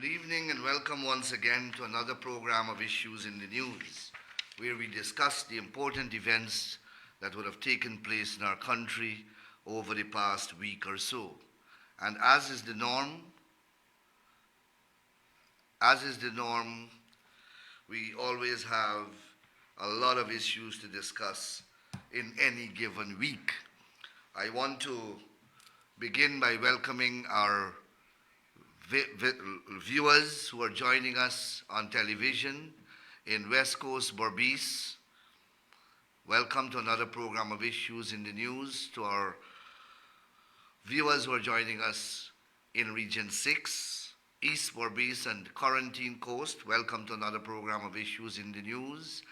Good evening and welcome once again to another program of Issues in the News, where we discuss the important events that would have taken place in our country over the past week or so. And as is the norm, we always have a lot of issues to discuss in any given week. I want to begin by welcoming our viewers who are joining us on television in West Coast Berbice. Welcome to another program of Issues in the News. To our viewers who are joining us in Region 6, East Berbice and Quarantine Coast, welcome to another program of Issues in the News.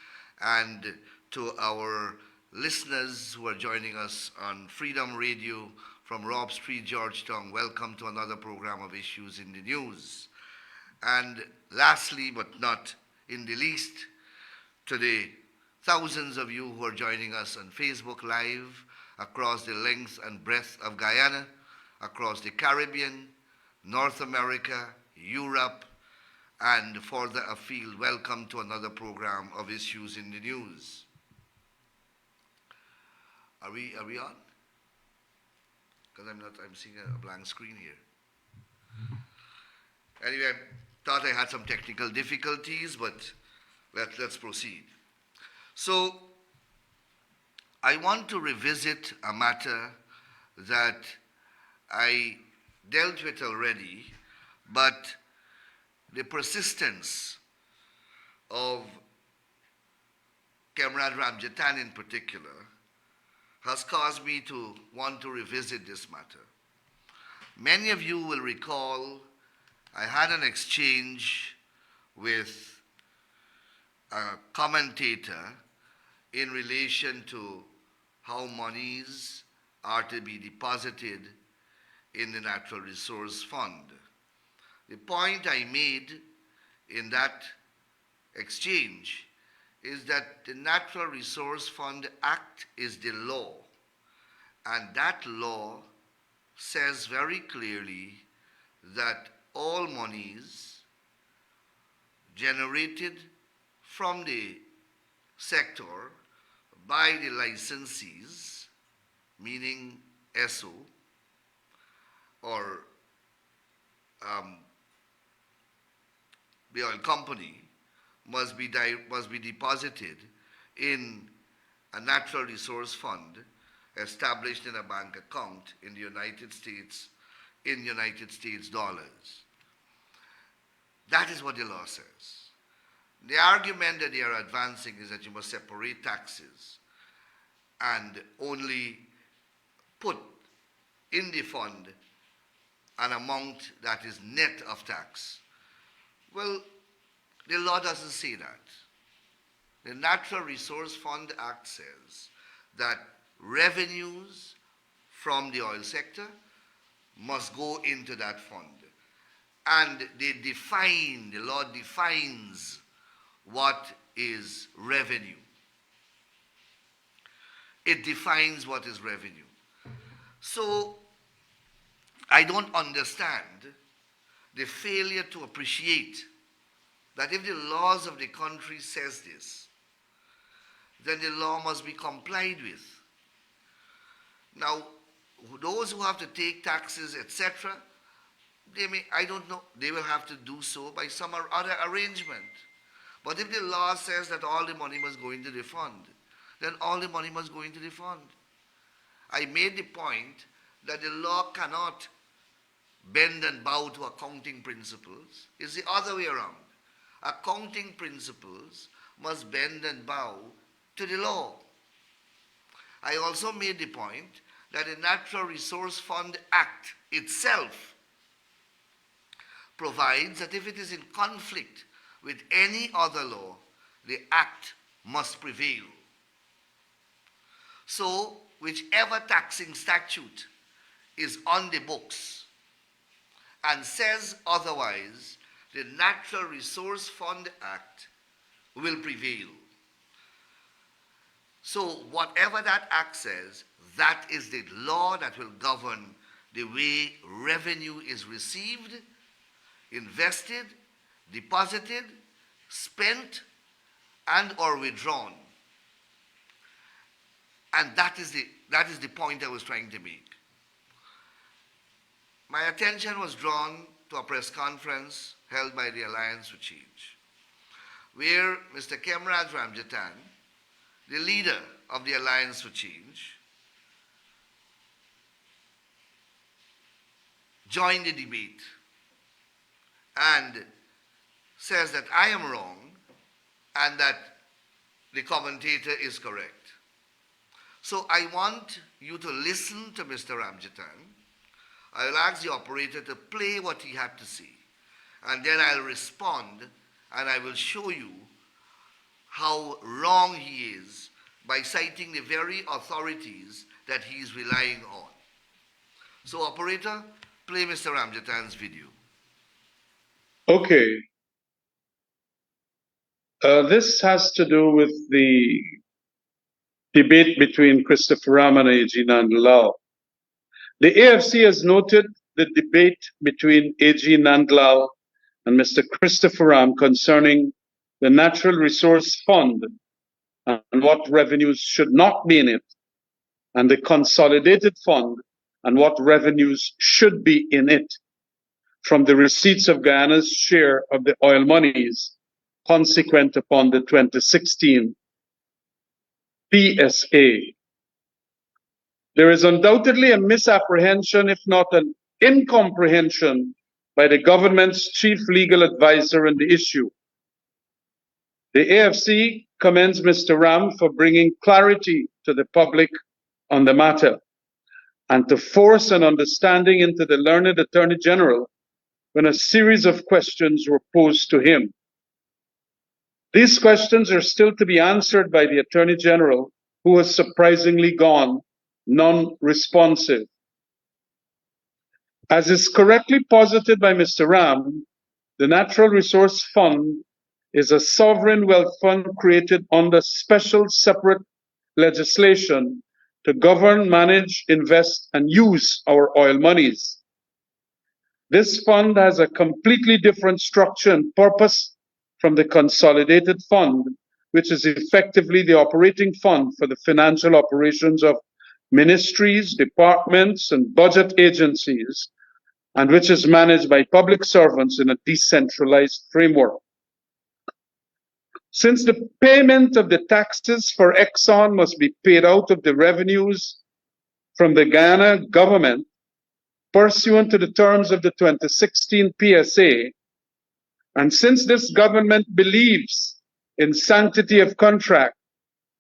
And to our listeners who are joining us on Freedom Radio from Robb Street, Georgetown, welcome to another program of Issues in the News. And lastly, but not in the least, today, thousands of you who are joining us on Facebook Live across the length and breadth of Guyana, across the Caribbean, North America, Europe, and further afield, welcome to another program of Issues in the News. Are we on? Because I'm seeing a blank screen here. Anyway, I thought I had some technical difficulties, but let's proceed. So, I want to revisit a matter that I dealt with already, but the persistence of Comrade Ramjatan in particular has caused me to want to revisit this matter. Many of you will recall I had an exchange with a commentator in relation to how monies are to be deposited in the Natural Resource Fund. The point I made in that exchange is that the Natural Resource Fund Act is the law, and that law says very clearly that all monies generated from the sector by the licensees, meaning SO, or the oil company, must be deposited in a natural resource fund established in a bank account in the United States, in United States dollars. That is what the law says. The argument that they are advancing is that you must separate taxes and only put in the fund an amount that is net of tax. Well, the law doesn't say that. The Natural Resource Fund Act says that revenues from the oil sector must go into that fund. And the law defines what is revenue. It defines what is revenue. So, I don't understand the failure to appreciate that if the laws of the country says this, then the law must be complied with. Now, those who have to take taxes, etc., they will have to do so by some other arrangement. But if the law says that all the money must go into the fund, then all the money must go into the fund. I made the point that the law cannot bend and bow to accounting principles. It's the other way around. Accounting principles must bend and bow to the law. I also made the point that the Natural Resource Fund Act itself provides that if it is in conflict with any other law, the act must prevail. So, whichever taxing statute is on the books and says otherwise, the Natural Resource Fund Act will prevail. So whatever that act says, that is the law that will govern the way revenue is received invested, deposited, spent, and or withdrawn. And that is the point I was trying to make. My attention was drawn to a press conference held by the Alliance for Change, where Mr. Kemraj Ramjatan, the leader of the Alliance for Change, joined the debate and says that I am wrong and that the commentator is correct. So I want you to listen to Mr. Ramjatan. I will ask the operator to play what he had to say, and then I'll respond and I will show you how wrong he is by citing the very authorities that he is relying on. So operator, play Mr. Ramjatan's video. Okay. This has to do with the debate between Christopher Ram and A.G. Nandlall. The AFC has noted the debate between A.G. Nandlall and Mr. Christopher Ram concerning the Natural Resource Fund and what revenues should not be in it, and the Consolidated Fund and what revenues should be in it from the receipts of Guyana's share of the oil monies consequent upon the 2016 PSA. There is undoubtedly a misapprehension, if not an incomprehension, by the government's chief legal advisor on the issue. The AFC commends Mr. Ram for bringing clarity to the public on the matter and to force an understanding into the learned Attorney General when a series of questions were posed to him. These questions are still to be answered by the Attorney General, who has surprisingly gone non-responsive. As is correctly posited by Mr. Ram, the Natural Resource Fund is a sovereign wealth fund created under special separate legislation to govern, manage, invest, and use our oil monies. This fund has a completely different structure and purpose from the Consolidated Fund, which is effectively the operating fund for the financial operations of ministries, departments, and budget agencies, and which is managed by public servants in a decentralized framework. Since the payment of the taxes for Exxon must be paid out of the revenues from the Guyana government, pursuant to the terms of the 2016 PSA, and since this government believes in sanctity of contract,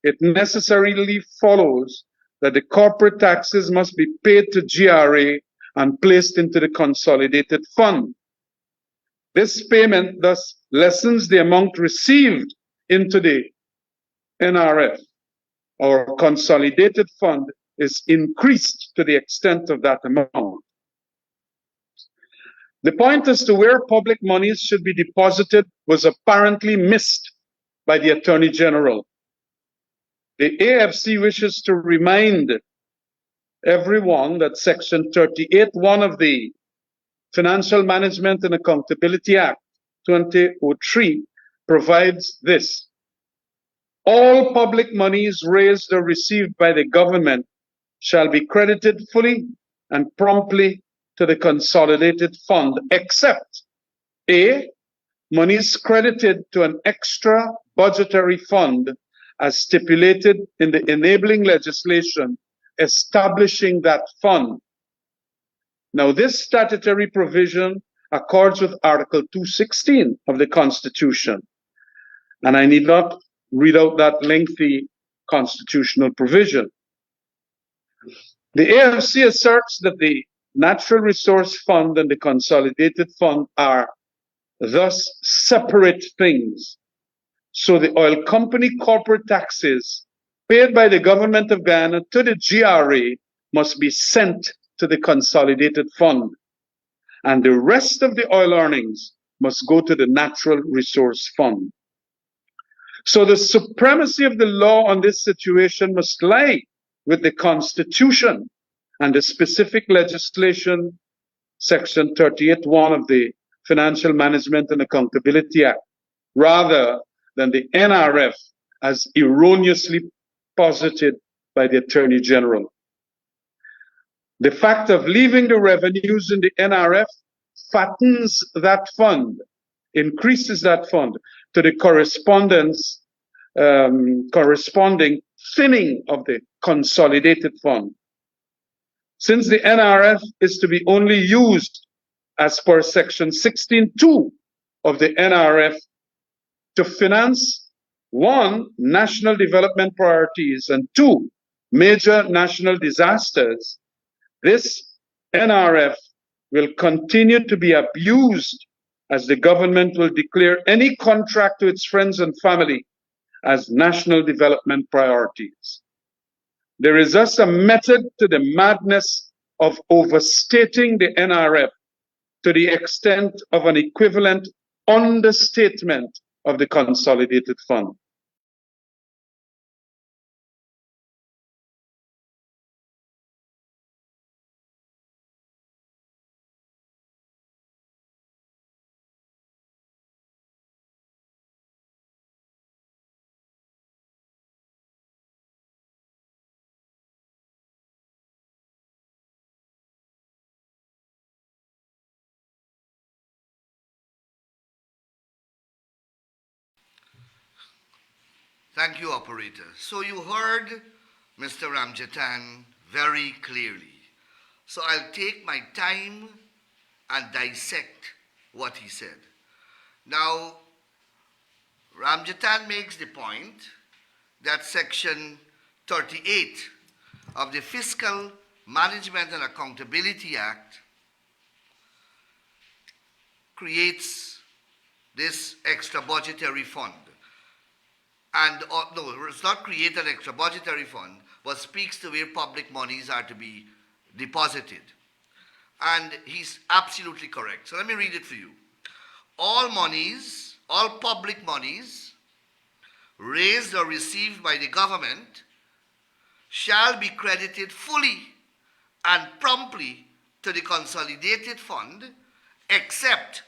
it necessarily follows that the corporate taxes must be paid to GRA and placed into the Consolidated Fund. This payment thus lessens the amount received into the NRF. Our Consolidated Fund is increased to the extent of that amount. The point as to where public monies should be deposited was apparently missed by the Attorney General. The AFC wishes to remind everyone that Section 38(1) of the Financial Management and Accountability Act 2003 provides this: all public monies raised or received by the government shall be credited fully and promptly to the Consolidated Fund, except A, monies credited to an extra budgetary fund as stipulated in the enabling legislation establishing that fund. Now, this statutory provision accords with Article 216 of the Constitution, and I need not read out that lengthy constitutional provision. The AFC asserts that the Natural Resource Fund and the Consolidated Fund are thus separate things. So the oil company corporate taxes paid by the government of Guyana to the GRA must be sent to the Consolidated Fund, and the rest of the oil earnings must go to the Natural Resource Fund. So the supremacy of the law on this situation must lie with the Constitution and the specific legislation, Section 38(1) of the Financial Management and Accountability Act, rather than the NRF as erroneously posited by the Attorney General. The fact of leaving the revenues in the NRF fattens that fund, increases that fund to the corresponding thinning of the consolidated fund. Since the NRF is to be only used as per Section 16.2 of the NRF to finance one, national development priorities, and two, major national disasters, this NRF will continue to be abused as the government will declare any contract to its friends and family as national development priorities. There is thus a method to the madness of overstating the NRF to the extent of an equivalent understatement of the consolidated fund. Thank you, operator. So you heard Mr. Ramjatan very clearly. So I'll take my time and dissect what he said. Now, Ramjatan makes the point that Section 38 of the Fiscal Management and Accountability Act creates this extra budgetary fund. And no, it's not create an extra budgetary fund, but speaks to where public monies are to be deposited. And he's absolutely correct. So let me read it for you. All monies, all public monies raised or received by the government shall be credited fully and promptly to the consolidated fund, except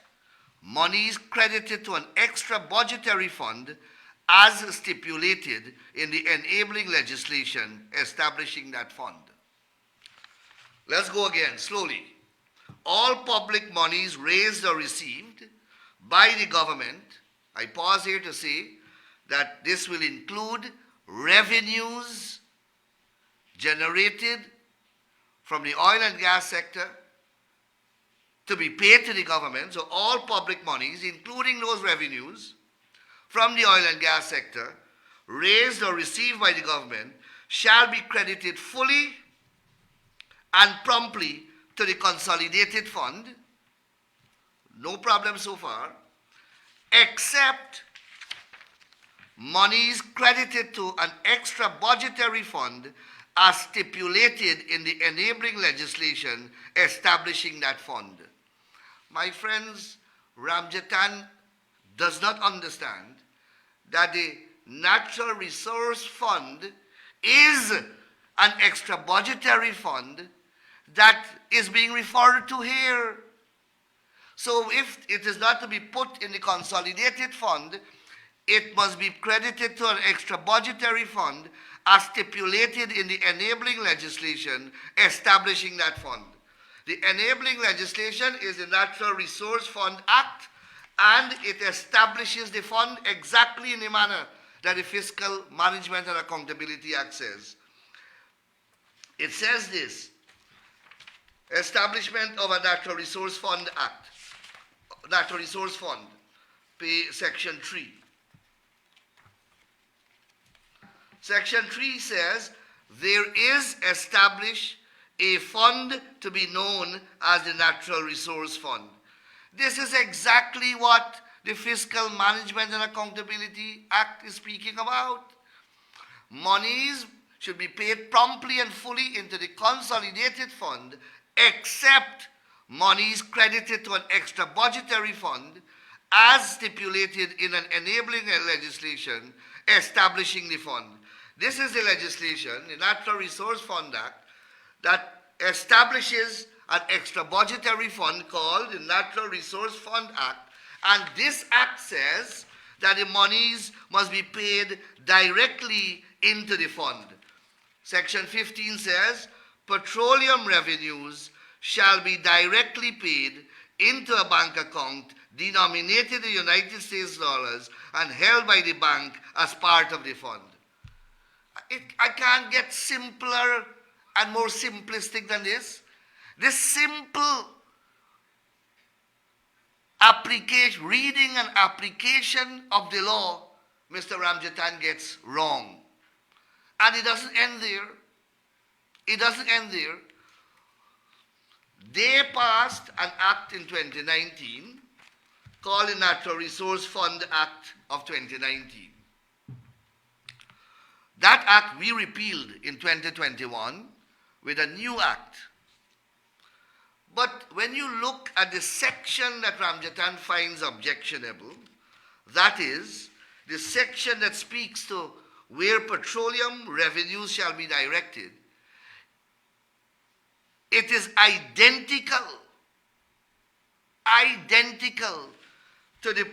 monies credited to an extra budgetary fund as stipulated in the enabling legislation establishing that fund. Let's go again, slowly. All public monies raised or received by the government, I pause here to say that this will include revenues generated from the oil and gas sector to be paid to the government. So all public monies, including those revenues from the oil and gas sector, raised or received by the government, shall be credited fully and promptly to the consolidated fund. No problem so far, except monies credited to an extra budgetary fund as stipulated in the enabling legislation establishing that fund. My friends, Ramjatan does not understand that the Natural Resource Fund is an extra budgetary fund that is being referred to here. So if it is not to be put in the consolidated fund, it must be credited to an extra budgetary fund as stipulated in the enabling legislation establishing that fund. The enabling legislation is the Natural Resource Fund Act, and it establishes the fund exactly in the manner that the Fiscal Management and Accountability Act says. It says this: establishment of a Natural Resource Fund Act, Natural Resource Fund, Section 3. Section 3 says, there is established a fund to be known as the Natural Resource Fund. This is exactly what the Fiscal Management and Accountability Act is speaking about. Monies should be paid promptly and fully into the consolidated fund, except monies credited to an extra budgetary fund as stipulated in an enabling legislation establishing the fund. This is the legislation, the Natural Resource Fund Act, that establishes an extra budgetary fund called the Natural Resource Fund Act. And this act says that the monies must be paid directly into the fund. Section 15 says petroleum revenues shall be directly paid into a bank account denominated in United States dollars and held by the bank as part of the fund. I can't get simpler and more simplistic than this. This simple application, reading and application of the law, Mr. Ramjatan gets wrong. And it doesn't end there. It doesn't end there. They passed an act in 2019 called the Natural Resource Fund Act of 2019. That act we repealed in 2021 with a new act. But when you look at the section that Ramjatan finds objectionable, that is, the section that speaks to where petroleum revenues shall be directed, it is identical to the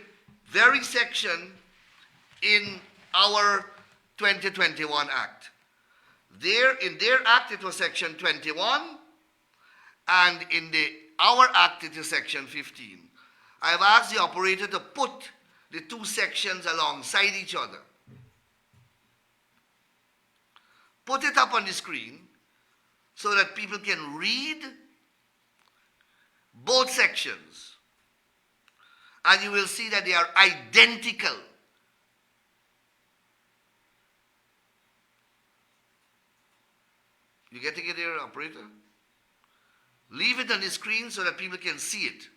very section in our 2021 Act. In their Act it was section 21, and in our Act it is section 15. I have asked the operator to put the two sections alongside each other. Put it up on the screen so that people can read both sections. And you will see that they are identical. You getting it here, operator? Leave it on the screen so that people can see it.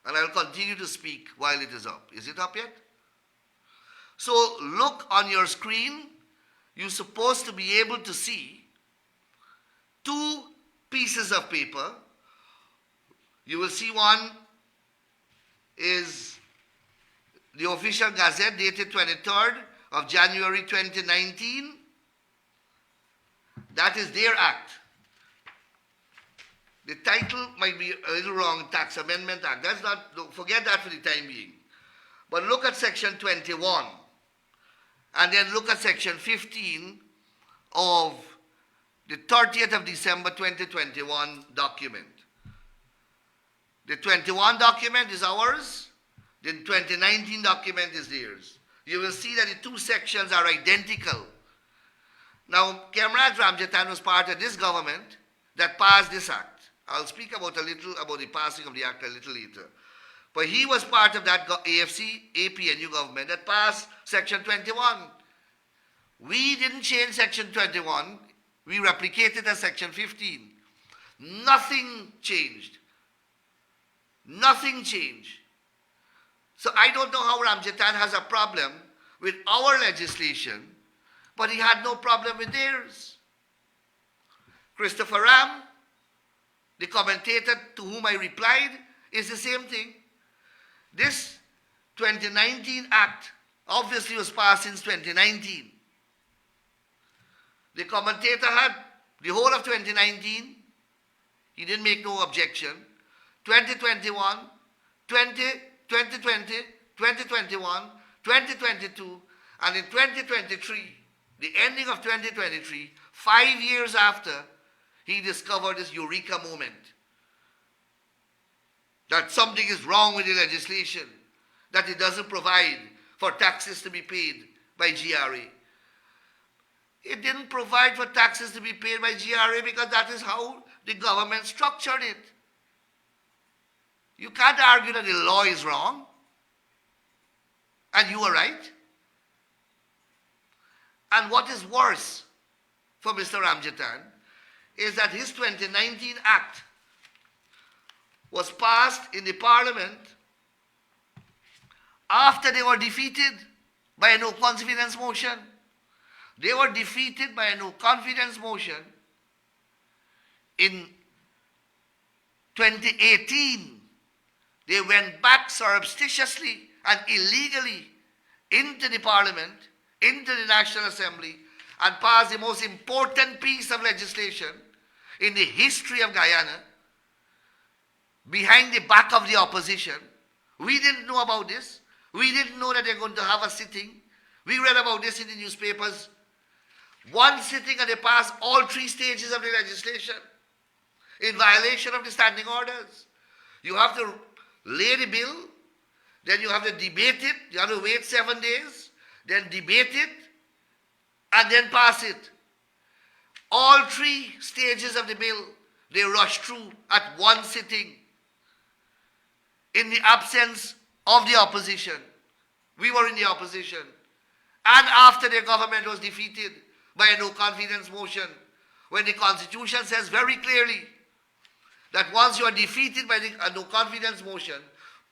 And I will continue to speak while it is up. Is it up yet? So look on your screen. You're supposed to be able to see two pieces of paper. You will see one is the official gazette dated 23rd of January 2019. That is their act. The title might be a little wrong, Tax Amendment Act. Forget that for the time being. But look at section 21. And then look at section 15 of the 30th of December 2021 document. The 21 document is ours. The 2019 document is theirs. You will see that the two sections are identical. Now, Comrade Ramjatan was part of this government that passed this act. I'll speak about the passing of the act a little later. But he was part of that AFC, APNU government that passed Section 21. We didn't change Section 21. We replicated as Section 15. Nothing changed. Nothing changed. So I don't know how Ramjatan has a problem with our legislation, but he had no problem with theirs. Christopher Ram, the commentator to whom I replied, is the same thing. This 2019 Act obviously was passed since 2019. The commentator had the whole of 2019. He didn't make no objection. 2021, 2020, 2021, 2022, and in 2023, the ending of 2023, 5 years after, he discovered this eureka moment. That something is wrong with the legislation, that it doesn't provide for taxes to be paid by GRA. It didn't provide for taxes to be paid by GRA because that is how the government structured it. You can't argue that the law is wrong and you are right. And what is worse for Mr. Ramjatan is that his 2019 Act was passed in the Parliament after they were defeated by a no confidence motion. They were defeated by a no confidence motion in 2018. They went back surreptitiously and illegally into the Parliament, into the National Assembly, and passed the most important piece of legislation in the history of Guyana, behind the back of the opposition. We didn't know about this. We didn't know that they're going to have a sitting. We read about this in the newspapers. One sitting and they passed all three stages of the legislation in violation of the standing orders. You have to lay the bill, then you have to debate it, you have to wait 7 days, then debate it, and then pass it. All three stages of the bill, they rushed through at one sitting in the absence of the opposition. We were in the opposition. And after the government was defeated by a no confidence motion, when the Constitution says very clearly that once you are defeated by a no confidence motion,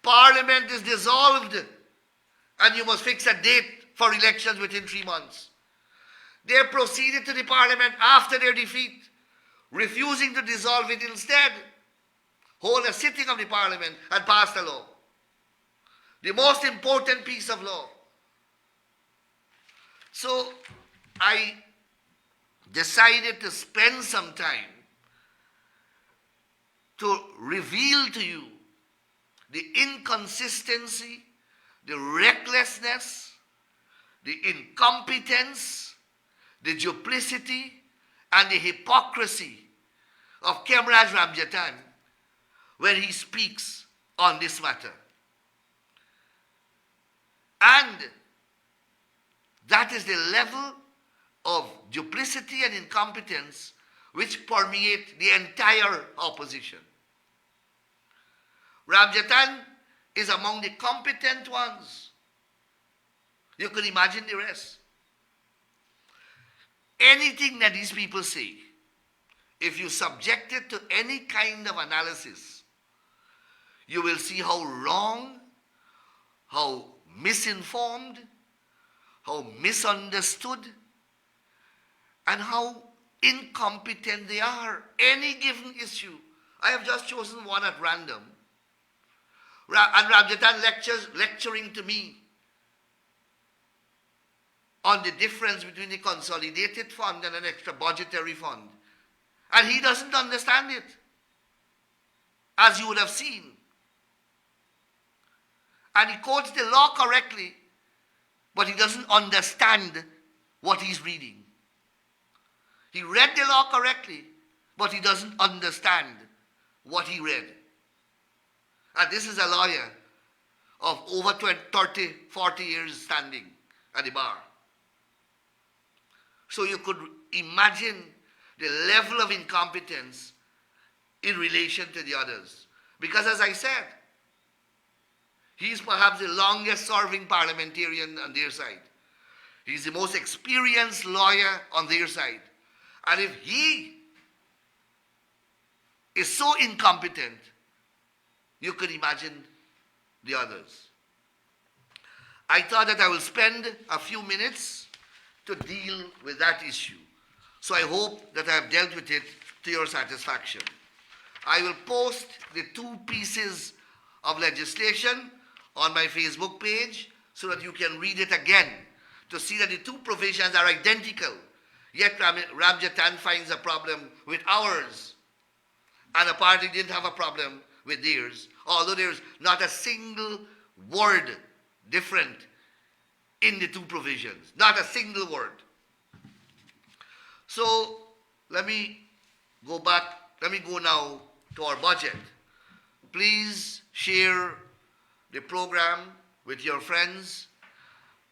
Parliament is dissolved and you must fix a date for elections within 3 months. They proceeded to the Parliament after their defeat, refusing to dissolve it, instead hold a sitting of the Parliament and pass the law. The most important piece of law. So I decided to spend some time to reveal to you the inconsistency, the recklessness, the incompetence, the duplicity, and the hypocrisy of Kemraj Ramjatan when he speaks on this matter. And that is the level of duplicity and incompetence which permeate the entire opposition. Ramjatan is among the competent ones. You could imagine the rest. Anything that these people say, if you subject it to any kind of analysis, you will see how wrong, how misinformed, how misunderstood, and how incompetent they are. Any given issue. I have just chosen one at random. And Ramjatan lecturing to me on the difference between the consolidated fund and an extra budgetary fund. And he doesn't understand it, as you would have seen. And he quotes the law correctly, but he doesn't understand what he's reading. He read the law correctly, but he doesn't understand what he read. And this is a lawyer of over 30, 40 years standing at the bar. So you could imagine the level of incompetence in relation to the others. Because as I said, he's perhaps the longest serving parliamentarian on their side. He's the most experienced lawyer on their side. And if he is so incompetent, you could imagine the others. I thought that I will spend a few minutes to deal with that issue. So I hope that I have dealt with it to your satisfaction. I will post the 2 pieces of legislation on my Facebook page so that you can read it again to see that the 2 provisions are identical. Yet Ramjatan finds a problem with ours, and apparently didn't have a problem with theirs, although there's not a single word different in the 2 provisions. Not a single word. So let me go back. Let me go now to our budget. Please share the program with your friends.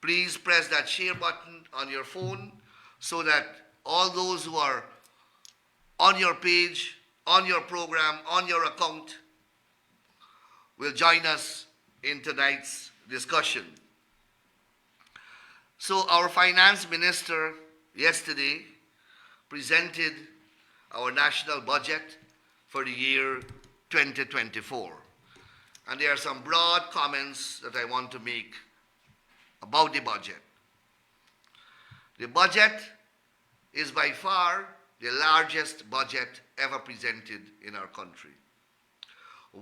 Please press that share button on your phone so that all those who are on your page, on your program, on your account will join us in tonight's discussion. So our finance minister yesterday presented our national budget for the year 2024. And there are some broad comments that I want to make about the budget. The budget is by far the largest budget ever presented in our country.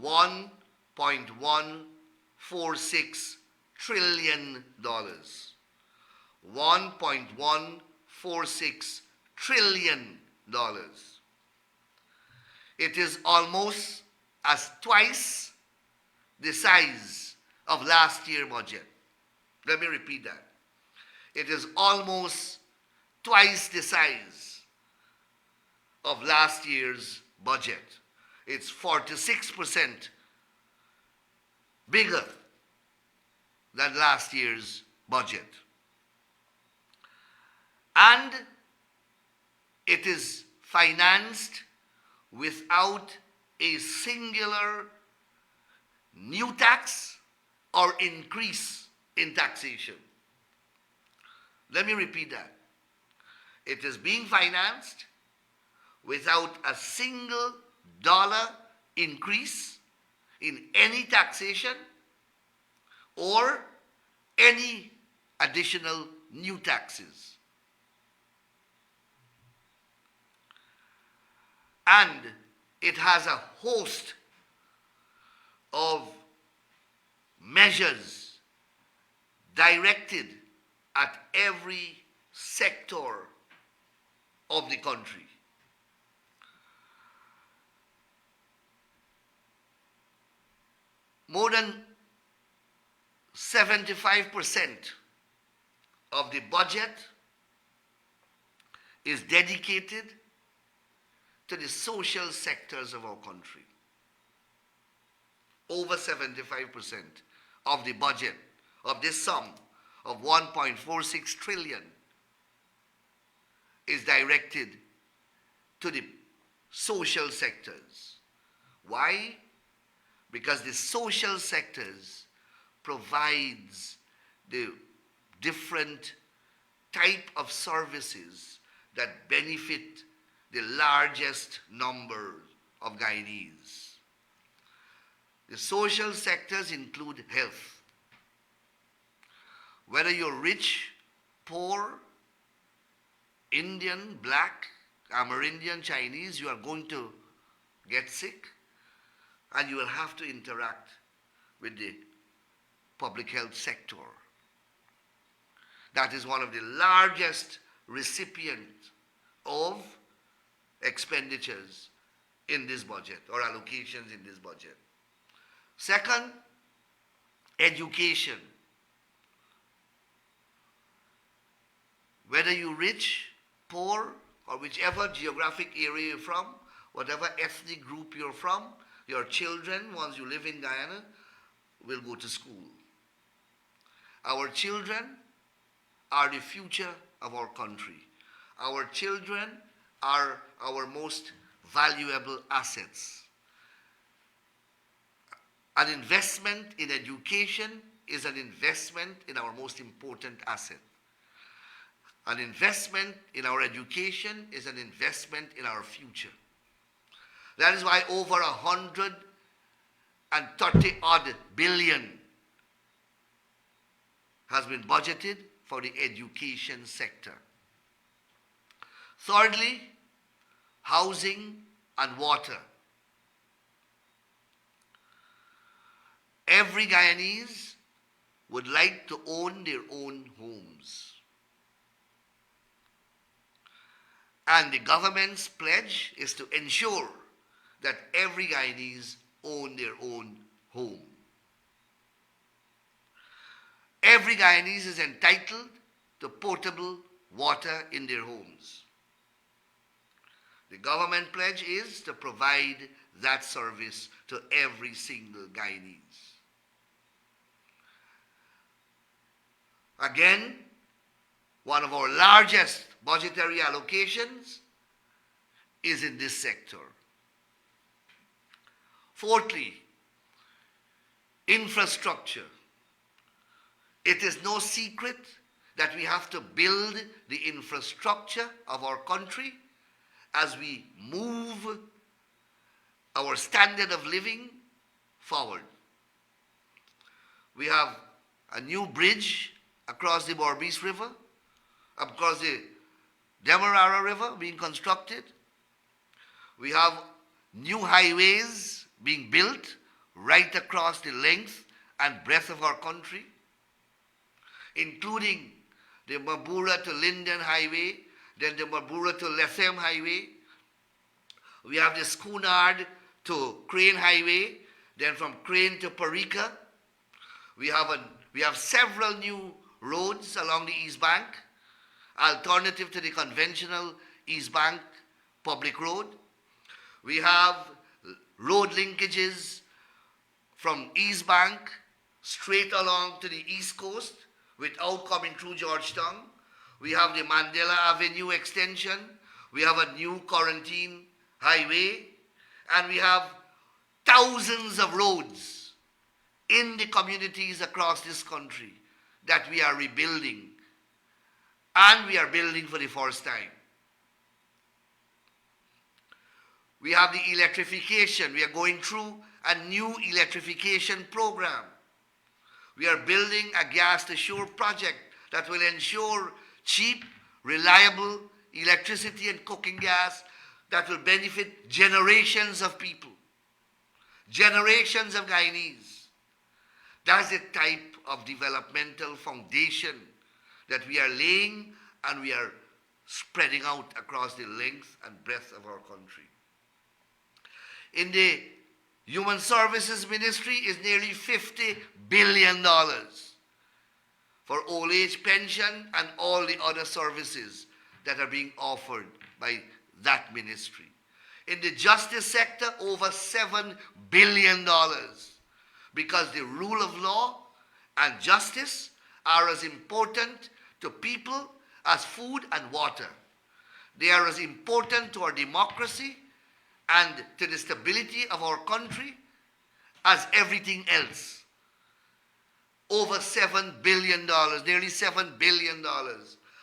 $1.146 trillion. $1.146 trillion. It is almost as twice the size of last year's budget. Let me repeat that. It is almost twice the size of last year's budget. It's 46% bigger than last year's budget. And it is financed without a singular new tax or increase in taxation. Let me repeat that. It is being financed without a single dollar increase in any taxation or any additional new taxes. And it has a host of measures directed at every sector of the country. More than 75% of the budget is dedicated to the social sectors of our country. Over 75% of the budget of this sum of 1.46 trillion is directed to the social sectors. Why? Because the social sectors provides the different type of services that benefit the largest number of Guyanese. The social sectors include health. Whether you're rich, poor, Indian, black, Amerindian, Chinese, you are going to get sick and you will have to interact with the public health sector. That is one of the largest recipients of expenditures in this budget or allocations in this budget. Second, education. Whether you're rich, poor, or whichever geographic area you're from, whatever ethnic group you're from, your children, once you live in Guyana, will go to school. Our children are the future of our country. Our children are our most valuable assets. An investment in education is an investment in our most important asset. An investment in our education is an investment in our future. That is why over 130 odd billion has been budgeted for the education sector. Thirdly, housing and water. Every Guyanese would like to own their own homes. And the government's pledge is to ensure that every Guyanese own their own home. Every Guyanese is entitled to potable water in their homes. The government pledge is to provide that service to every single Guyanese. Again, one of our largest budgetary allocations is in this sector. Fourthly, infrastructure. It is no secret that we have to build the infrastructure of our country as we move our standard of living forward. We have a new bridge across the Berbice River, across the Demerara River being constructed. We have new highways being built right across the length and breadth of our country, including the Mabura to Linden Highway, then the Mabura to Lethem Highway, We have the Schoonard to Crane Highway, then from Crane to Parika. We have several new roads along the East Bank, alternative to the conventional East Bank public road. We have road linkages from East Bank straight along to the East Coast without coming through Georgetown. We have the Mandela Avenue extension. We have a new quarantine highway. And we have thousands of roads in the communities across this country that we are rebuilding. And we are building for the first time. We have the electrification. We are going through a new electrification program. We are building a gas to shore project that will ensure cheap, reliable electricity and cooking gas that will benefit generations of people, generations of Guyanese. That's the type of developmental foundation that we are laying and we are spreading out across the length and breadth of our country. In the Human Services Ministry is nearly $50 billion for old age pension and all the other services that are being offered by that ministry. In the justice sector, over $7 billion, because the rule of law and justice are as important to people as food and water. They are as important to our democracy and to the stability of our country as everything else. Over $7 billion, nearly $7 billion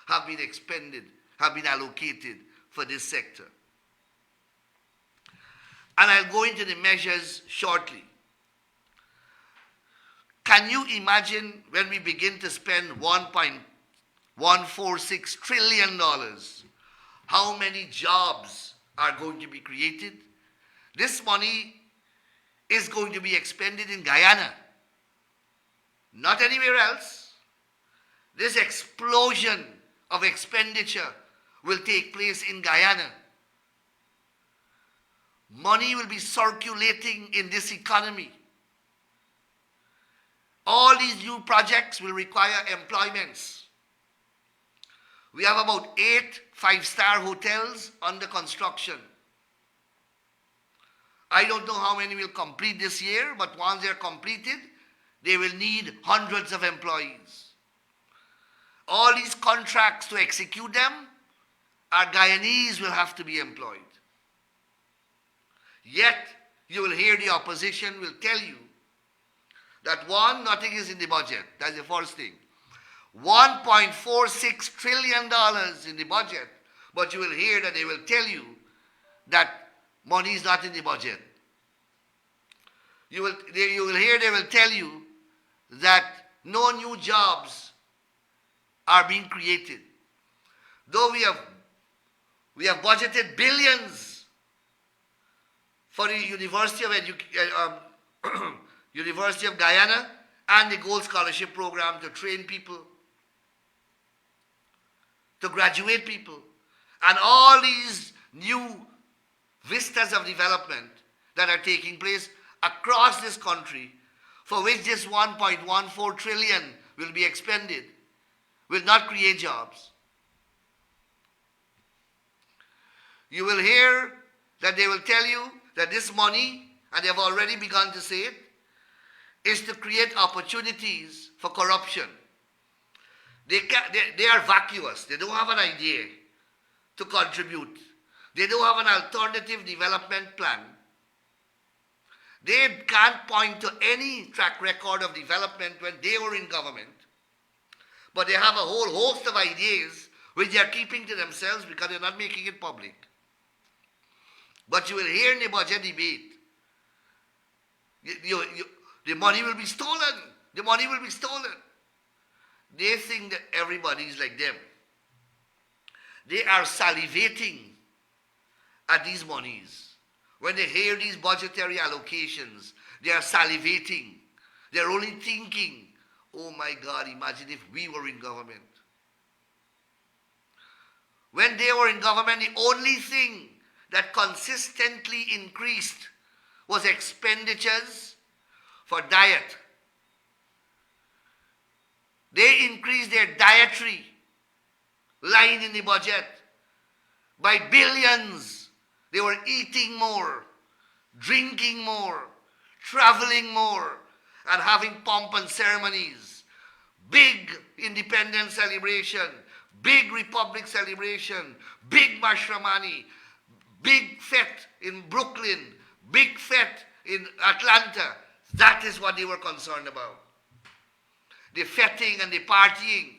have been expended, have been allocated for this sector. And I'll go into the measures shortly. Can you imagine when we begin to spend $1.146 trillion, how many jobs are going to be created? This money is going to be expended in Guyana, not anywhere else. This explosion of expenditure will take place in Guyana. Money will be circulating in this economy. All these new projects will require employments. We have about 8 five-star hotels under construction. I don't know how many will complete this year, but once they're completed, they will need hundreds of employees. All these contracts to execute them, our Guyanese will have to be employed. Yet, you will hear the opposition will tell you that one, nothing is in the budget. That's the first thing. $1.46 trillion in the budget, but you will hear that they will tell you that money is not in the budget. You will hear they will tell you that no new jobs are being created. Though we have budgeted billions for the University of Guyana and the Gold Scholarship Program to train people, to graduate people, and all these new vistas of development that are taking place across this country, for which this 1.14 trillion will be expended, will not create jobs. You will hear that they will tell you that this money, and they have already begun to say it, is to create opportunities for corruption. They are vacuous. They don't have an idea to contribute. They don't have an alternative development plan. They can't point to any track record of development when they were in government. But they have a whole host of ideas which they are keeping to themselves because they're not making it public. But you will hear in the budget debate, the money will be stolen. The money will be stolen. They think that everybody is like them. They are salivating at these monies. When they hear these budgetary allocations, they are salivating. They're only thinking, oh my God, imagine if we were in government. When they were in government, the only thing that consistently increased was expenditures for diet. They increased their dietary line in the budget by billions. They were eating more, drinking more, traveling more, and having pomp and ceremonies. Big independence celebration, big republic celebration, big Mashramani, big fete in Brooklyn, big fete in Atlanta. That is what they were concerned about. The feting and the partying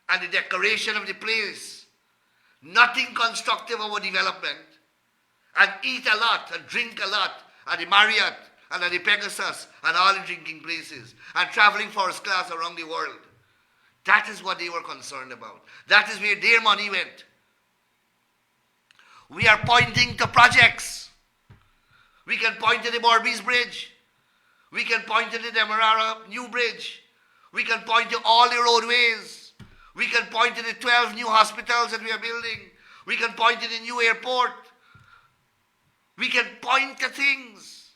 and the decoration of the place. Nothing constructive of our development. And eat a lot and drink a lot at the Marriott and at the Pegasus and all the drinking places and traveling first class around the world. That is what they were concerned about. That is where their money went. We are pointing to projects. We can point to the Borbies Bridge. We can point to the Demerara New Bridge. We can point to all the roadways. We can point to the 12 new hospitals that we are building. We can point to the new airport. We can point to things.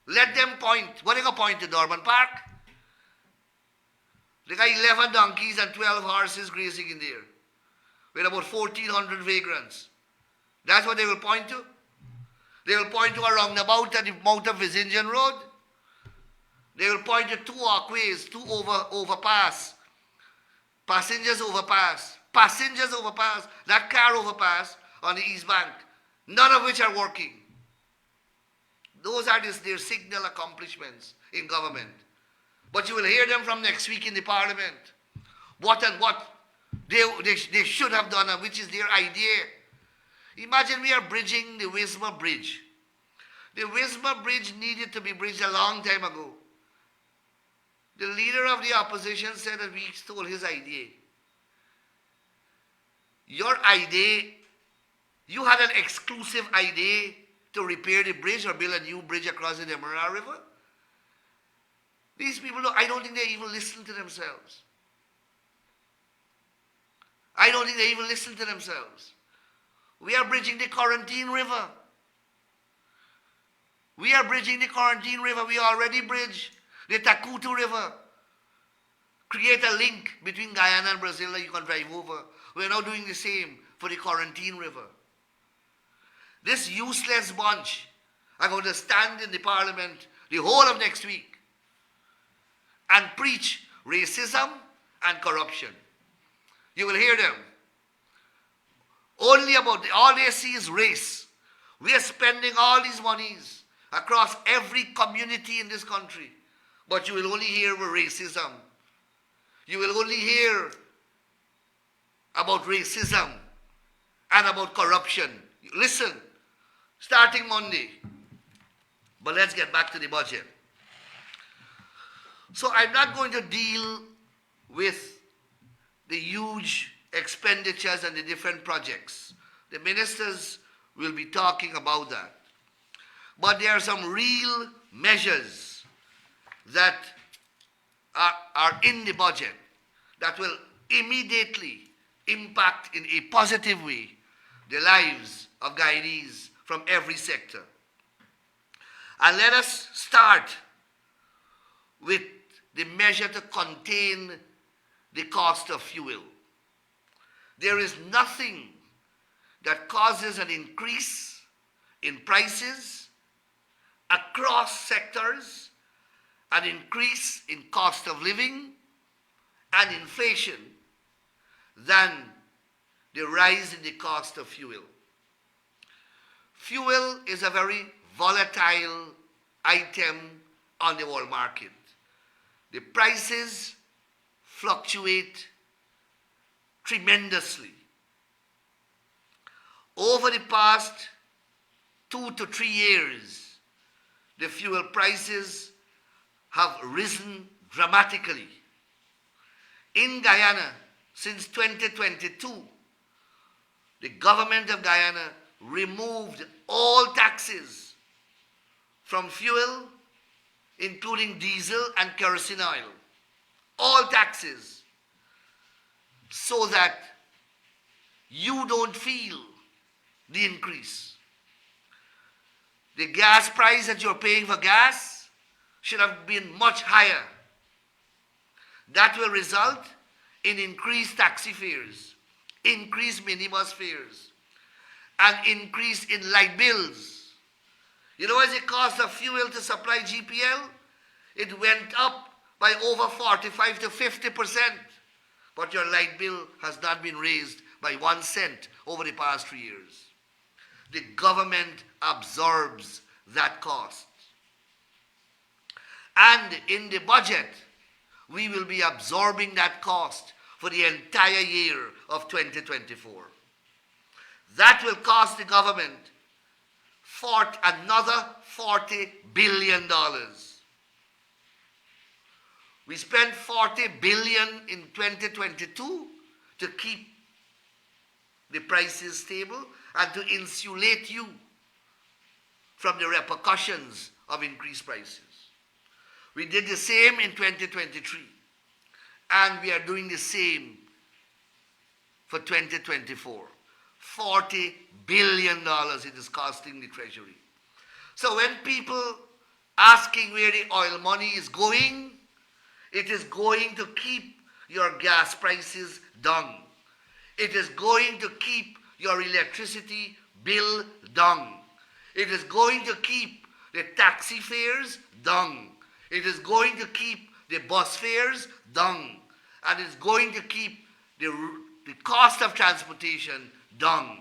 Let them point. What are they going to point to, Dorman Park? They got 11 donkeys and 12 horses grazing in there with about 1,400 vagrants. That's what they will point to? They will point to a roundabout at the mouth of Visingian Road. They will point to two walkways, two overpass, passengers overpass, that car overpass on the East Bank, none of which are working. Those are their signal accomplishments in government. But you will hear them from next week in the parliament. What they should have done and which is their idea. Imagine we are bridging the Wismar Bridge. The Wismar Bridge needed to be bridged a long time ago. The leader of the opposition said that we stole his idea. Your idea, you had an exclusive idea to repair the bridge or build a new bridge across the Demerara River. These people, I don't think they even listen to themselves. I don't think they even listen to themselves. We are bridging the Quarantine River. We are bridging the Quarantine River. We already bridged the Takutu River. Create a link between Guyana and Brazil that you can drive over. We are now doing the same for the Quarantine River. This useless bunch are going to stand in the parliament the whole of next week and preach racism and corruption. You will hear them. Only about all they see is race. We are spending all these monies across every community in this country. But you will only hear racism. You will only hear about racism and about corruption. Listen, starting Monday. But let's get back to the budget. So I'm not going to deal with the huge expenditures and the different projects. The ministers will be talking about that. But there are some real measures that are in the budget that will immediately impact in a positive way the lives of Guyanese from every sector. And let us start with the measure to contain the cost of fuel. There is nothing that causes an increase in prices across sectors, an increase in cost of living and inflation than the rise in the cost of fuel. Fuel is a very volatile item on the world market. The prices fluctuate tremendously. Over the past 2 to 3 years, the fuel prices have risen dramatically. In Guyana, since 2022, the government of Guyana removed all taxes from fuel, including diesel and kerosene oil. All taxes. So that you don't feel the increase. The gas price that you're paying for gas should have been much higher. That will result in increased taxi fares, increased minibus fares, and increase in light bills. You know, as the cost of fuel to supply GPL, it went up by over 45 to 50%. But your light bill has not been raised by 1 cent over the past 3 years. The government absorbs that cost. And in the budget, we will be absorbing that cost for the entire year of 2024. That will cost the government another $40 billion. We spent $40 billion in 2022 to keep the prices stable and to insulate you from the repercussions of increased prices. We did the same in 2023, and we are doing the same for 2024. $40 billion it is costing the Treasury. So when people asking where the oil money is going, it is going to keep your gas prices down. It is going to keep your electricity bill down. It is going to keep the taxi fares down. It is going to keep the bus fares down. And it's going to keep the cost of transportation down.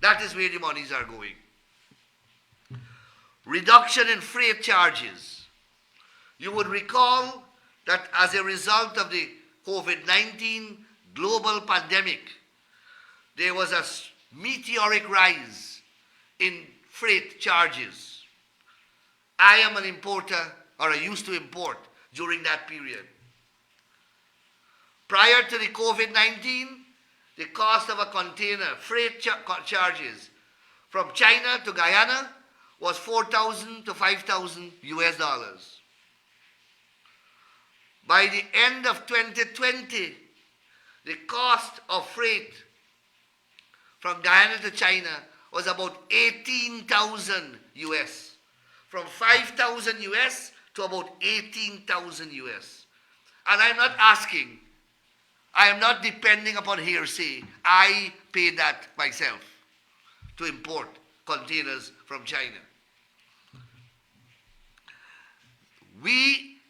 That is where the monies are going. Reduction in freight charges. You would recall that as a result of the COVID-19 global pandemic, there was a meteoric rise in freight charges. I am an importer, or I used to import during that period. Prior to the COVID-19, the cost of a container, freight charges from China to Guyana was $4,000 to $5,000 US. By the end of 2020, the cost of freight from Guyana to China was about 18,000 US. From 5,000 US to about 18,000 US. And I'm not asking, I am not depending upon hearsay. I pay that myself to import containers from China.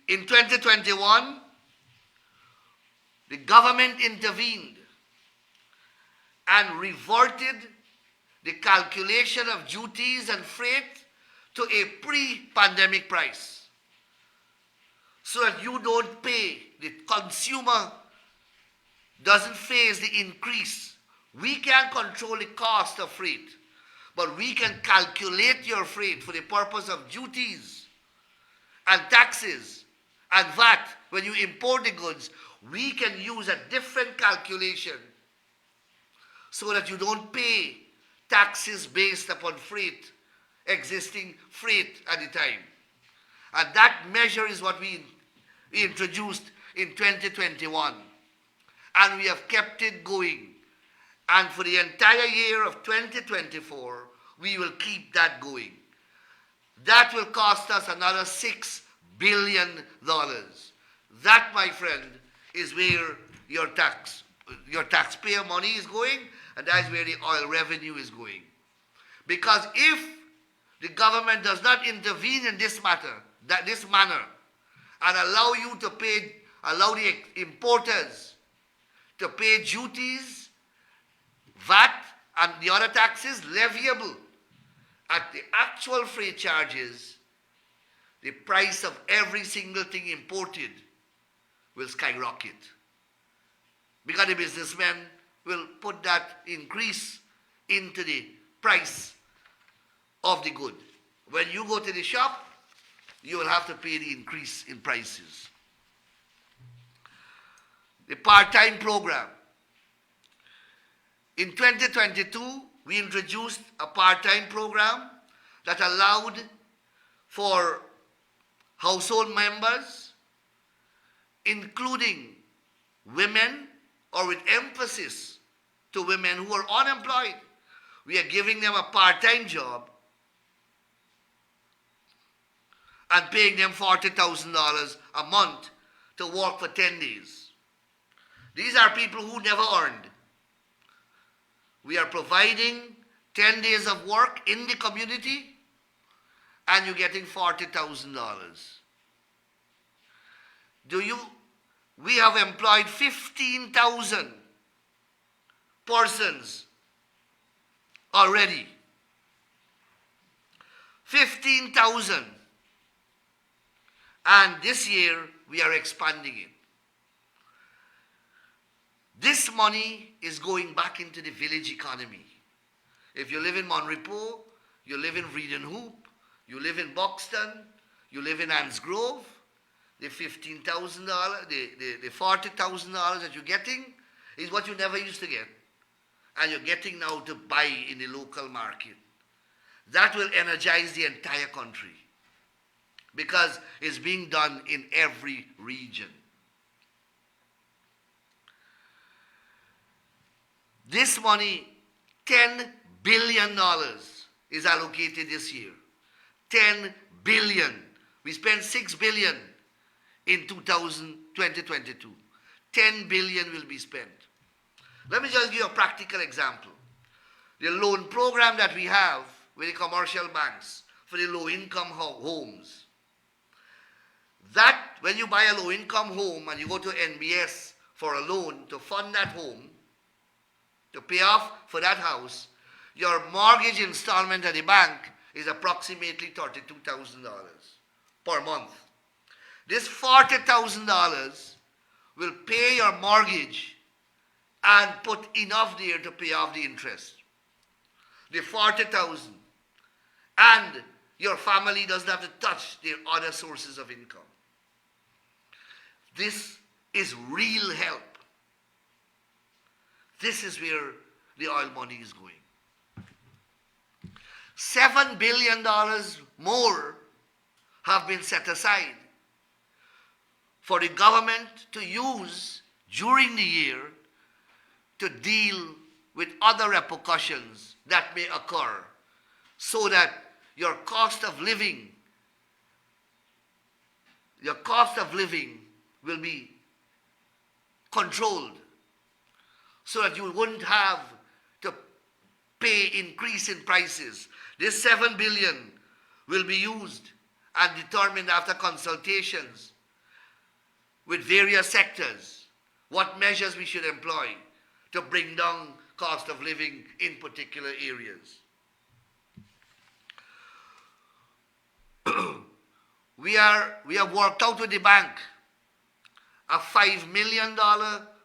In 2021, the government intervened and reverted the calculation of duties and freight to a pre-pandemic price, so that you don't pay, the consumer doesn't face the increase. We can't control the cost of freight, but we can calculate your freight for the purpose of duties and taxes and VAT. When you import the goods, we can use a different calculation so that you don't pay taxes based upon freight, existing freight at the time. And that measure is what we introduced in 2021. And we have kept it going. And for the entire year of 2024, we will keep that going. That will cost us another $6 billion. That, my friend, is where your taxpayer money is going, and that's where the oil revenue is going. Because if the government does not intervene in this manner, and allow the importers to pay duties, VAT, and the other taxes leviable at the actual freight charges, the price of every single thing imported will skyrocket. Because the businessmen will put that increase into the price of the good. When you go to the shop, you will have to pay the increase in prices. The part-time program. In 2022, we introduced a part-time program that allowed for household members, including women, or with emphasis to women who are unemployed. We are giving them a part-time job and paying them $40,000 a month to work for 10 days. These are people who never earned. We are providing 10 days of work in the community and you're getting $40,000. We have employed 15,000 persons already. 15,000. And this year we are expanding it. This money is going back into the village economy. If you live in Monrepo, you live in Reed and Hoop, you live in Buxton, you live in Anns Grove, the $15,000, the $40,000 that you're getting is what you never used to get. And you're getting now to buy in the local market. That will energize the entire country because it's being done in every region. This money, $10 billion is allocated this year. 10 billion. We spent 6 billion in 2022. 10 billion will be spent. Let me just give you a practical example. The loan program that we have with the commercial banks for the low-income homes. That, when you buy a low-income home and you go to NBS for a loan to fund that home, to pay off for that house, your mortgage installment at the bank is approximately $32,000 per month. This $40,000 will pay your mortgage and put enough there to pay off the interest. The $40,000. And your family doesn't have to touch their other sources of income. This is real help. This is where the oil money is going. $7 billion more have been set aside for the government to use during the year to deal with other repercussions that may occur so that your cost of living will be controlled so that you wouldn't have to pay increase in prices. This $7 billion will be used and determined after consultations with various sectors what measures we should employ to bring down cost of living in particular areas. We have worked out with the bank a $5 million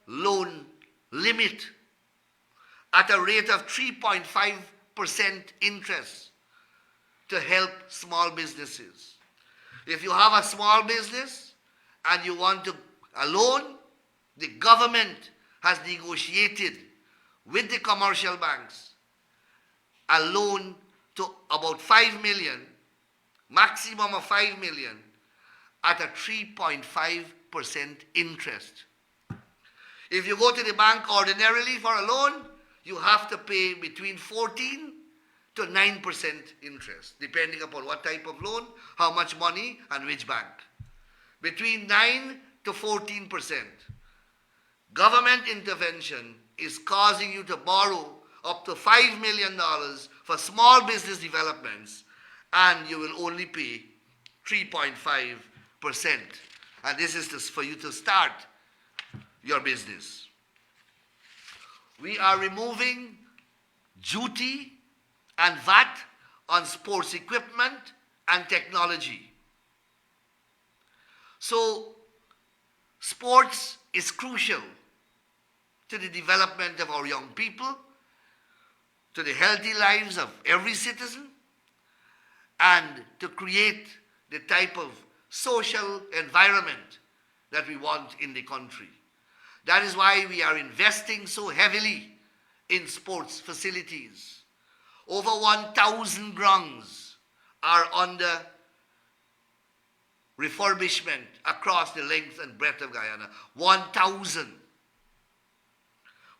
loan limit at a rate of 3.5% interest to help small businesses. If you have a small business and you want a loan, the government has negotiated with the commercial banks a loan to about 5 million, maximum of 5 million, at a 3.5% interest. If you go to the bank ordinarily for a loan, you have to pay between 14 to 9% interest, depending upon what type of loan, how much money, and which bank. Between 9 to 14%. Government intervention is causing you to borrow up to $5 million for small business developments, and you will only pay 3.5%. And this is for you to start your business. We are removing duty and VAT on sports equipment and technology. So, sports is crucial to the development of our young people, to the healthy lives of every citizen, and to create the type of social environment that we want in the country. That is why we are investing so heavily in sports facilities. Over 1,000 grounds are under refurbishment across the length and breadth of Guyana. 1,000.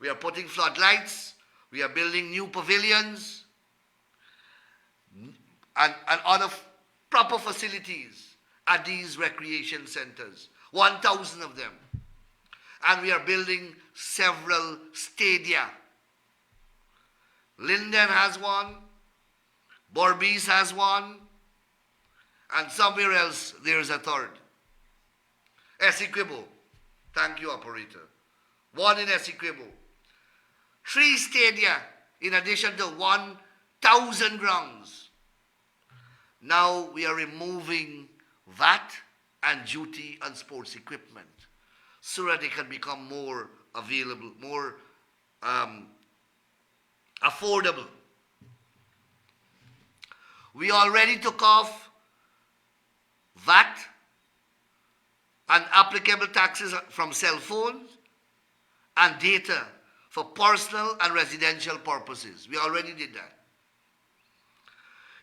We are putting floodlights. We are building new pavilions and other proper facilities at these recreation centers, 1,000 of them. And we are building several stadia. Linden has one, Berbice has one, and somewhere else there is a third. Essequibo, thank you, operator. One in Essequibo. 3 stadia in addition to 1,000 grounds. Now we are removing VAT and duty on sports equipment so that they can become more available, more affordable. We already took off VAT and applicable taxes from cell phones and data for personal and residential purposes. We already did that.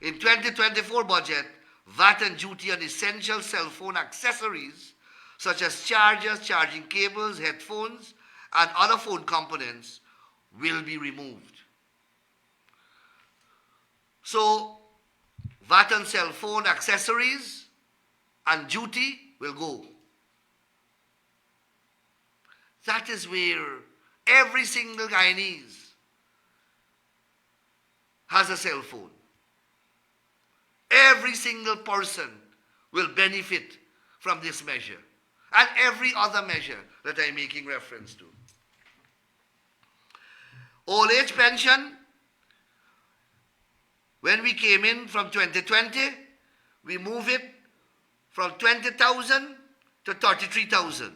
In 2024 budget, VAT and duty on essential cell phone accessories such as chargers, charging cables, headphones, and other phone components will be removed. So, VAT on cell phone accessories and duty will go. That is where every single Guyanese has a cell phone. Every single person will benefit from this measure and every other measure that I'm making reference to. Old age pension, when we came in from 2020, we moved it from 20,000 to 33,000.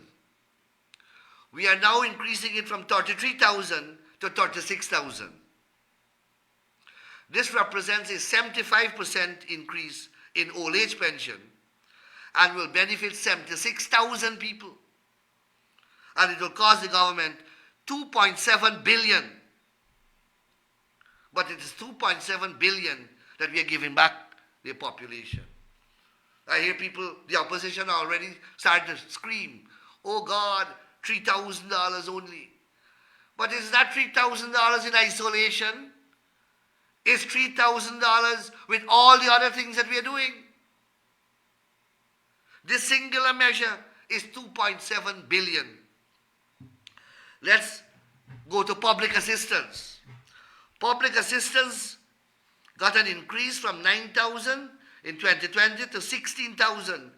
We are now increasing it from 33,000 to 36,000. This represents a 75% increase in old age pension and will benefit 76,000 people. And it will cost the government 2.7 billion. But it is 2.7 billion that we are giving back the population. I hear people, the opposition already started to scream, oh God, $3,000 only. But is that $3,000 in isolation? Is $3,000 with all the other things that we are doing? This singular measure is 2.7 billion. Let's go to public assistance. Public assistance got an increase from 9,000 in 2020 to 16,000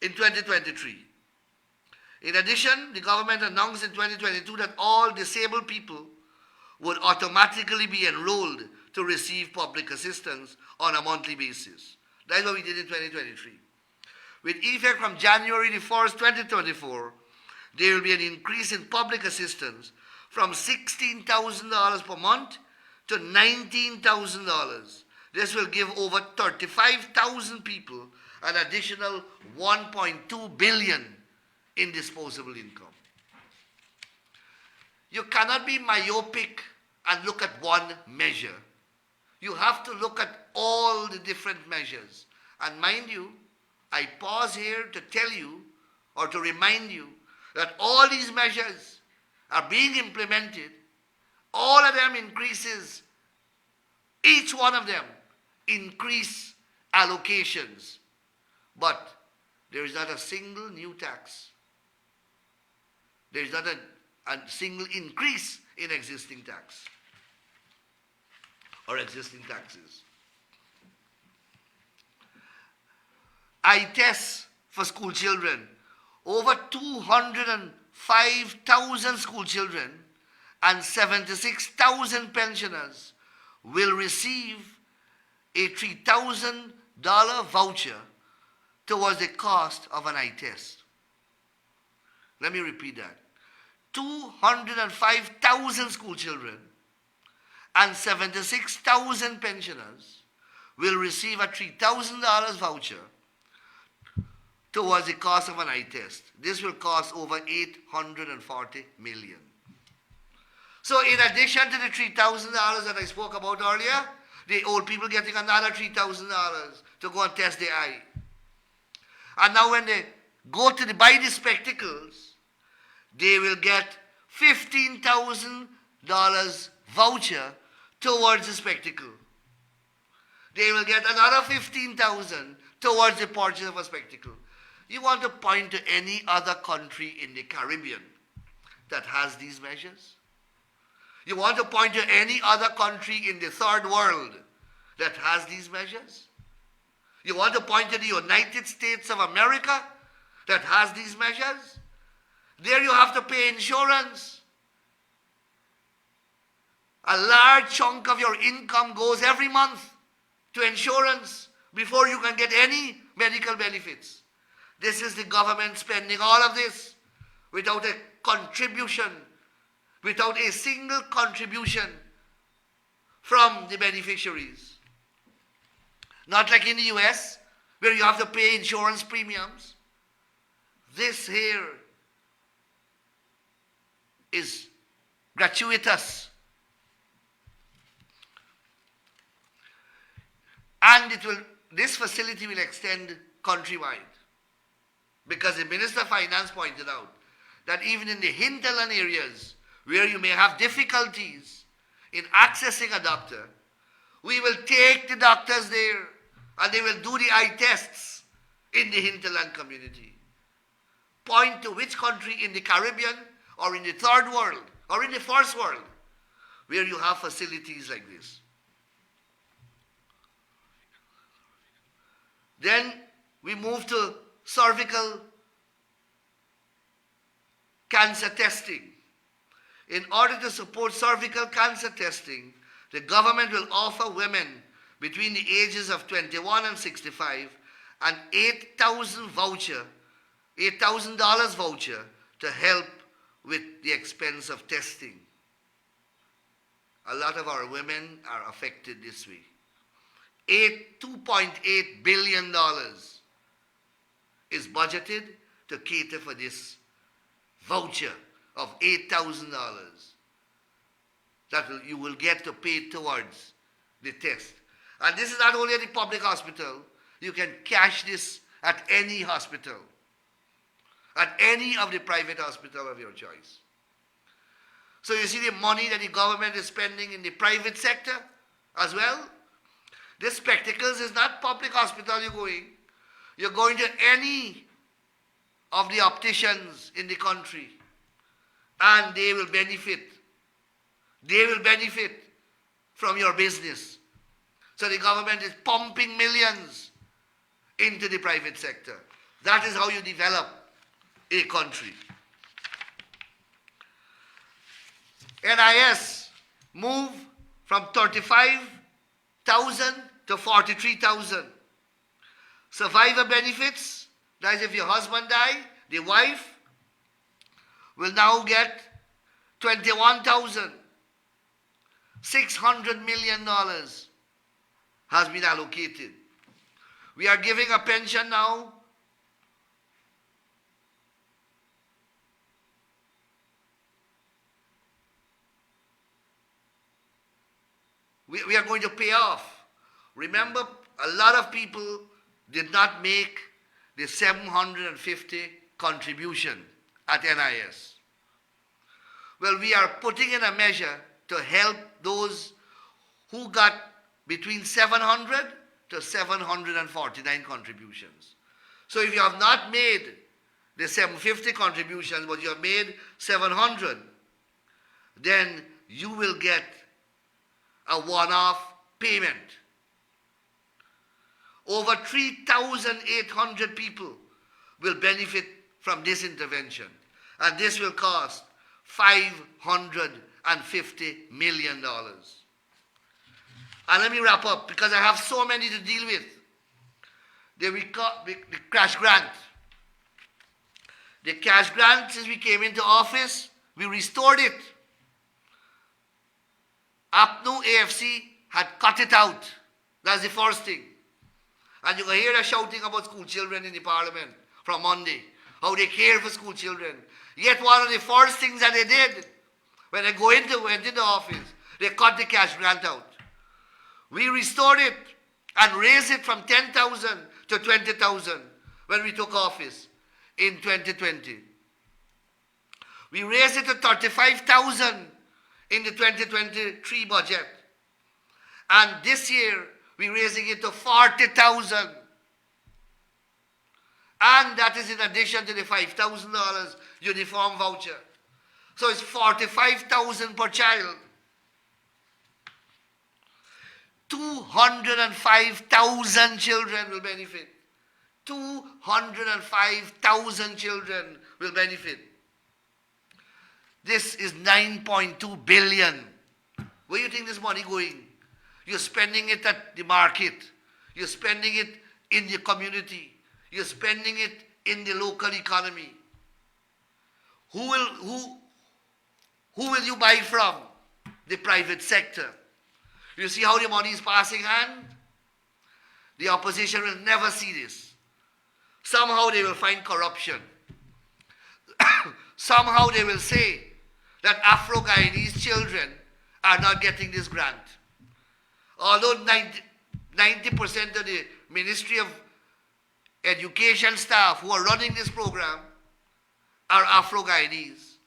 in 2023. In addition, the government announced in 2022 that all disabled people would automatically be enrolled to receive public assistance on a monthly basis. That's what we did in 2023. With effect from January the 1st, 2024, there will be an increase in public assistance from $16,000 per month to $19,000. This will give over 35,000 people an additional 1.2 billion in disposable income. You cannot be myopic and look at one measure. You have to look at all the different measures. And mind you, I pause here to tell you or to remind you that all these measures are being implemented. All of them increases, each one of them increase allocations. But there is not a single new tax. There is not a single increase in existing tax or existing taxes. I test for school children. Over 205,000 school children and 76,000 pensioners will receive a $3,000 voucher towards the cost of an eye test. Let me repeat that. 205,000 school children and 76,000 pensioners will receive a $3,000 voucher towards the cost of an eye test. This will cost over $840 million. So in addition to the $3,000 that I spoke about earlier, the old people getting another $3,000 to go and test their eye. And now when they go to buy the spectacles, they will get $15,000 voucher towards the spectacle. They will get another $15,000 towards the purchase of a spectacle. You want to point to any other country in the Caribbean that has these measures? You want to point to any other country in the third world that has these measures? You want to point to the United States of America that has these measures? There you have to pay insurance. A large chunk of your income goes every month to insurance before you can get any medical benefits. This is the government spending all of this without a contribution, without a single contribution from the beneficiaries. Not like in the US, where you have to pay insurance premiums. This here is gratuitous. And this facility will extend countrywide. Because the Minister of Finance pointed out that even in the hinterland areas where you may have difficulties in accessing a doctor, we will take the doctors there and they will do the eye tests in the hinterland community. Point to which country in the Caribbean or in the third world or in the first world where you have facilities like this. Then we move to cervical cancer testing. In order to support cervical cancer testing, the government will offer women between the ages of 21 and 65 an $8,000 voucher to help with the expense of testing. A lot of our women are affected this way. $2.8 billion is budgeted to cater for this voucher of $8,000 that you will get to pay towards the test. And this is not only at the public hospital. You can cash this at any hospital, at any of the private hospital of your choice. So you see the money that the government is spending in the private sector as well. This spectacles is not public hospital you're going. You're going to any of the opticians in the country and they will benefit. They will benefit from your business. So the government is pumping millions into the private sector. That is how you develop a country. NIS move from 35,000 to 43,000. Survivor benefits, that is if your husband died, the wife will now get $21,600 million has been allocated. We are giving a pension now we are going to pay off. Remember, a lot of people did not make the 750 contribution at NIS. Well, we are putting in a measure to help those who got between 700 to 749 contributions. So if you have not made the 750 contributions, but you have made 700, then you will get a one-off payment. Over 3,800 people will benefit from this intervention, and this will cost $550 million. And let me wrap up because I have so many to deal with. The cash grant. The cash grant, since we came into office, we restored it. APNU AFC had cut it out. That's the first thing. And you can hear us shouting about school children in the parliament from Monday, how they care for school children. Yet one of the first things that they did when they went into office, they cut the cash grant out. We restored it and raised it from 10,000 to 20,000 when we took office in 2020. We raised it to 35,000 in the 2023 budget. And this year, we're raising it to 40,000. And that is in addition to the $5,000 uniform voucher. So it's 45,000 per child. 205,000 children will benefit. 205,000 children will benefit. This is 9.2 billion. Where do you think this money going? You're spending it at the market. You're spending it in the community. You're spending it in the local economy. Who will you buy from? The private sector. You see how the money is passing hand? The opposition will never see this. Somehow they will find corruption. Somehow they will say that Afro-Guyanese children are not getting this grant. Although 90% of the Ministry of Education staff who are running this program are Afro-Guyanese.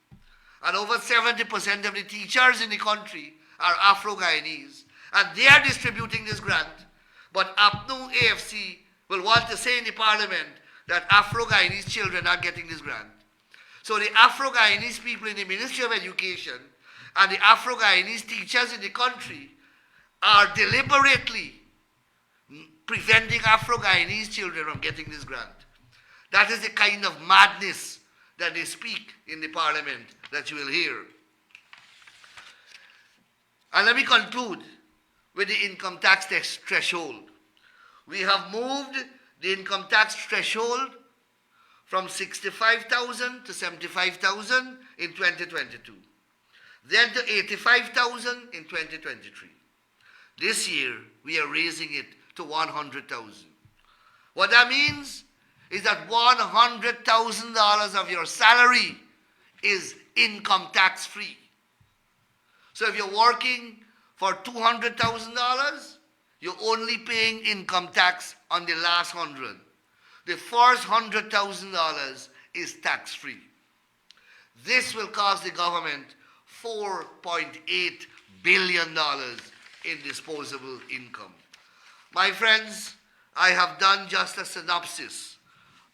And over 70% of the teachers in the country are Afro-Guyanese. And they are distributing this grant. But APNU AFC will want to say in the parliament that Afro-Guyanese children are getting this grant. So the Afro-Guyanese people in the Ministry of Education and the Afro-Guyanese teachers in the country are deliberately preventing Afro-Guyanese children from getting this grant. That is the kind of madness that they speak in the parliament that you will hear. And let me conclude with the income tax threshold. We have moved the income tax threshold from 65,000 to 75,000 in 2022, then to 85,000 in 2023. This year, we are raising it to 100,000. What that means is that $100,000 of your salary is income tax free. So if you're working for $200,000, you're only paying income tax on the last 100. The first $100,000 is tax free. This will cost the government $4.8 billion in disposable income. My friends, I have done just a synopsis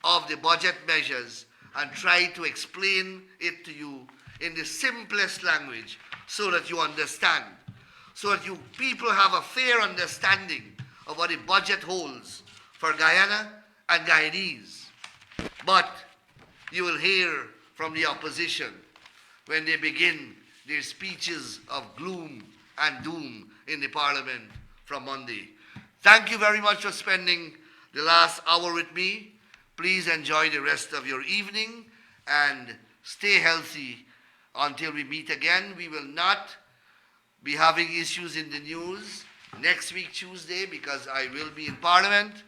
of the budget measures and tried to explain it to you in the simplest language so that you understand, so that you people have a fair understanding of what the budget holds for Guyana and Guyanese. But you will hear from the opposition when they begin their speeches of gloom and doom in the parliament from Monday. Thank you very much for spending the last hour with me. Please enjoy the rest of your evening and stay healthy until we meet again. We will not be having issues in the news next week, Tuesday, because I will be in Parliament,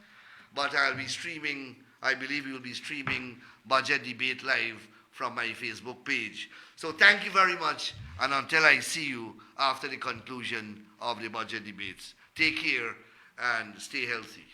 but I'll be streaming, I believe we will be streaming Budget Debate Live from my Facebook page. So thank you very much, and until I see you after the conclusion of the budget debates, take care and stay healthy.